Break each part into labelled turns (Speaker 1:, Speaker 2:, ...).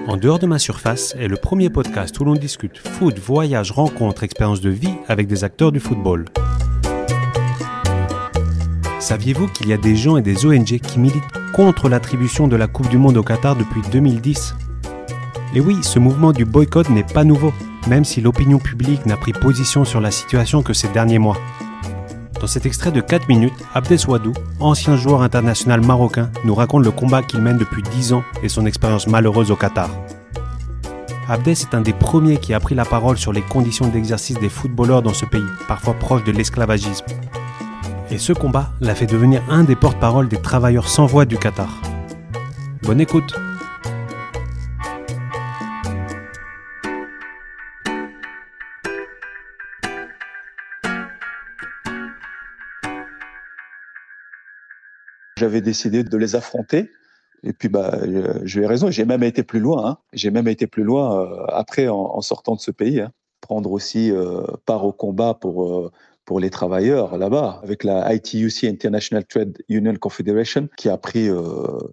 Speaker 1: En dehors de ma surface est le premier podcast où l'on discute foot, voyage, rencontres, expériences de vie avec des acteurs du football. Saviez-vous qu'il y a des gens et des ONG qui militent contre l'attribution de la Coupe du Monde au Qatar depuis 2010 ? Et oui, ce mouvement du boycott n'est pas nouveau, même si l'opinion publique n'a pris position sur la situation que ces derniers mois. Dans cet extrait de 4 minutes, Abdes Ouadou, ancien joueur international marocain, nous raconte le combat qu'il mène depuis 10 ans et son expérience malheureuse au Qatar. Abdes est un des premiers qui a pris la parole sur les conditions d'exercice des footballeurs dans ce pays, parfois proche de l'esclavagisme. Et ce combat l'a fait devenir un des porte-parole des travailleurs sans voix du Qatar. Bonne écoute!
Speaker 2: J'avais décidé de les affronter. Et puis, j'ai eu raison. J'ai même été plus loin. J'ai même été plus loin après en sortant de ce pays. Prendre aussi part au combat pour les travailleurs là-bas, avec la ITUC, International Trade Union Confederation, qui a pris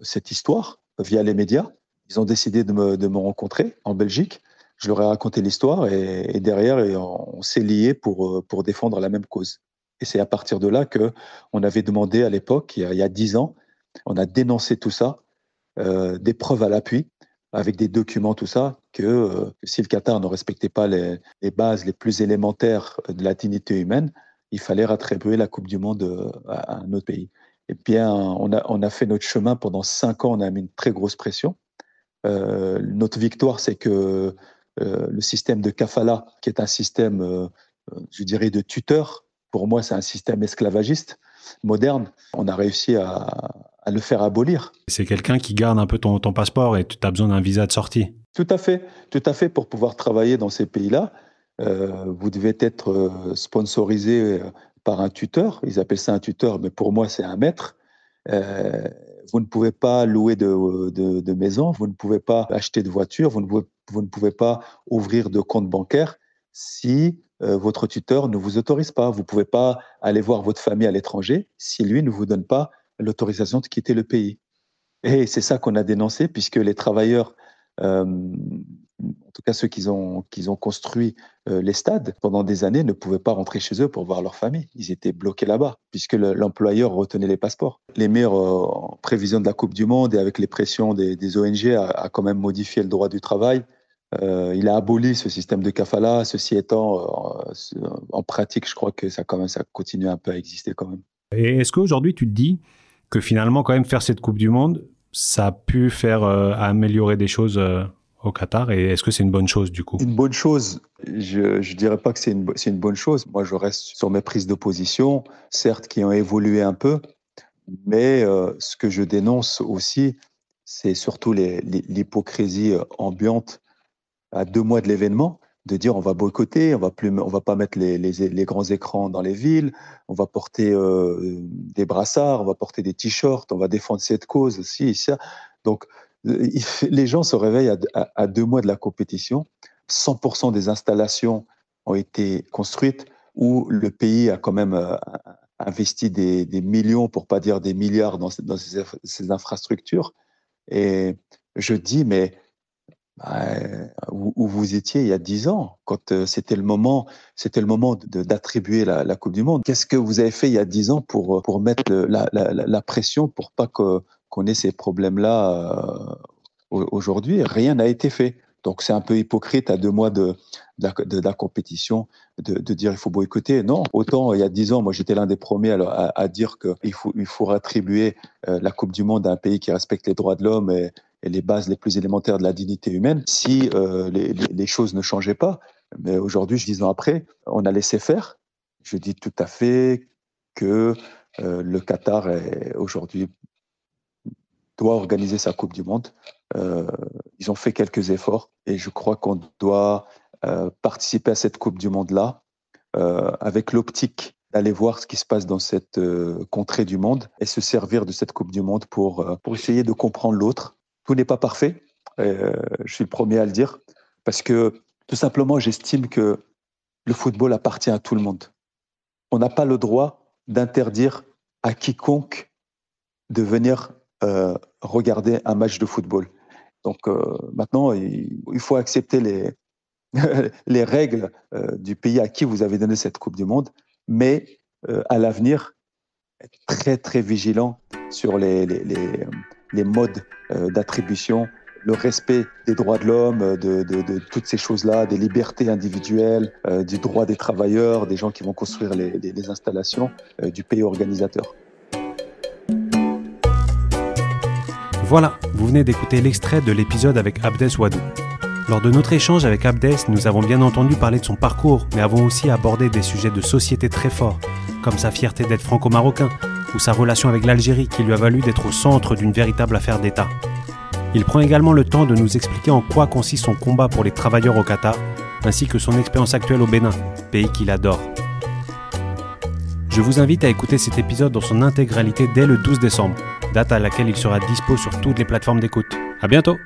Speaker 2: cette histoire via les médias. Ils ont décidé de me rencontrer en Belgique. Je leur ai raconté l'histoire et derrière, on s'est liés pour défendre la même cause. Et c'est à partir de là qu'on avait demandé à l'époque, il y a 10 ans, on a dénoncé tout ça, des preuves à l'appui, avec des documents, tout ça, que si le Qatar ne respectait pas les bases les plus élémentaires de la dignité humaine, il fallait rattribuer la Coupe du Monde à un autre pays. Et bien, on a fait notre chemin pendant 5 ans, on a mis une très grosse pression. Notre victoire, c'est que le système de kafala, qui est un système, je dirais, de tuteur, pour moi, c'est un système esclavagiste, moderne. On a réussi à le faire abolir.
Speaker 1: C'est quelqu'un qui garde un peu ton passeport et tu as besoin d'un visa de sortie.
Speaker 2: Tout à fait. Pour pouvoir travailler dans ces pays-là, vous devez être sponsorisé par un tuteur. Ils appellent ça un tuteur, mais pour moi, c'est un maître. Vous ne pouvez pas louer de maison, vous ne pouvez pas acheter de voiture, vous ne pouvez pas ouvrir de compte bancaire si votre tuteur ne vous autorise pas. Vous ne pouvez pas aller voir votre famille à l'étranger si lui ne vous donne pas l'autorisation de quitter le pays. Et c'est ça qu'on a dénoncé, puisque les travailleurs, en tout cas ceux qui ont construit les stades, pendant des années, ne pouvaient pas rentrer chez eux pour voir leur famille. Ils étaient bloqués là-bas, puisque l'employeur retenait les passeports. L'émir, en prévision de la Coupe du Monde et avec les pressions des ONG, a quand même modifié le droit du travail. Il a aboli ce système de kafala. Ceci étant, en pratique, je crois que ça continue un peu à exister quand même.
Speaker 1: Et est-ce qu'aujourd'hui, tu te dis que finalement, quand même, faire cette Coupe du Monde, ça a pu faire améliorer des choses au Qatar, et est-ce que c'est une bonne chose du coup ?
Speaker 2: Une bonne chose, je dirais pas que c'est une bonne chose. Moi, je reste sur mes prises de position, certes qui ont évolué un peu, mais ce que je dénonce aussi, c'est surtout l'hypocrisie ambiante à 2 mois de l'événement, de dire on va boycotter, on va pas mettre les grands écrans dans les villes, on va porter des brassards, on va porter des t-shirts, on va défendre cette cause aussi, ça. Donc les gens se réveillent à 2 mois de la compétition. 100% des installations ont été construites où le pays a quand même investi des millions, pour pas dire des milliards, dans ces infrastructures. Et je dis, mais où vous étiez il y a 10 ans, quand c'était le moment d'attribuer la Coupe du Monde. Qu'est-ce que vous avez fait il y a 10 ans pour mettre la pression pour pas qu'on ait ces problèmes-là aujourd'hui? Rien n'a été fait. Donc c'est un peu hypocrite à 2 mois de la compétition de dire il faut boycotter. Non, autant il y a 10 ans, moi j'étais l'un des premiers à dire qu'il faut attribuer la Coupe du Monde à un pays qui respecte les droits de l'homme et les bases les plus élémentaires de la dignité humaine, si les choses ne changeaient pas. Mais aujourd'hui, 10 ans après, on a laissé faire. Je dis tout à fait que le Qatar aujourd'hui doit organiser sa Coupe du Monde. Ils ont fait quelques efforts et je crois qu'on doit participer à cette Coupe du Monde-là avec l'optique d'aller voir ce qui se passe dans cette contrée du monde et se servir de cette Coupe du Monde pour essayer de comprendre l'autre. Tout n'est pas parfait, je suis le premier à le dire, parce que tout simplement, j'estime que le football appartient à tout le monde. On n'a pas le droit d'interdire à quiconque de venir regarder un match de football. Donc maintenant, il faut accepter les règles du pays à qui vous avez donné cette Coupe du Monde, mais à l'avenir, être très très vigilant sur les modes d'attribution, le respect des droits de l'homme, de toutes ces choses-là, des libertés individuelles, du droit des travailleurs, des gens qui vont construire les installations du pays organisateur.
Speaker 1: Voilà, vous venez d'écouter l'extrait de l'épisode avec Abdes Wadou. Lors de notre échange avec Abdes, nous avons bien entendu parler de son parcours, mais avons aussi abordé des sujets de société très forts, comme sa fierté d'être franco-marocain, ou sa relation avec l'Algérie qui lui a valu d'être au centre d'une véritable affaire d'État. Il prend également le temps de nous expliquer en quoi consiste son combat pour les travailleurs au Qatar, ainsi que son expérience actuelle au Bénin, pays qu'il adore. Je vous invite à écouter cet épisode dans son intégralité dès le 12 décembre, date à laquelle il sera dispo sur toutes les plateformes d'écoute. À bientôt!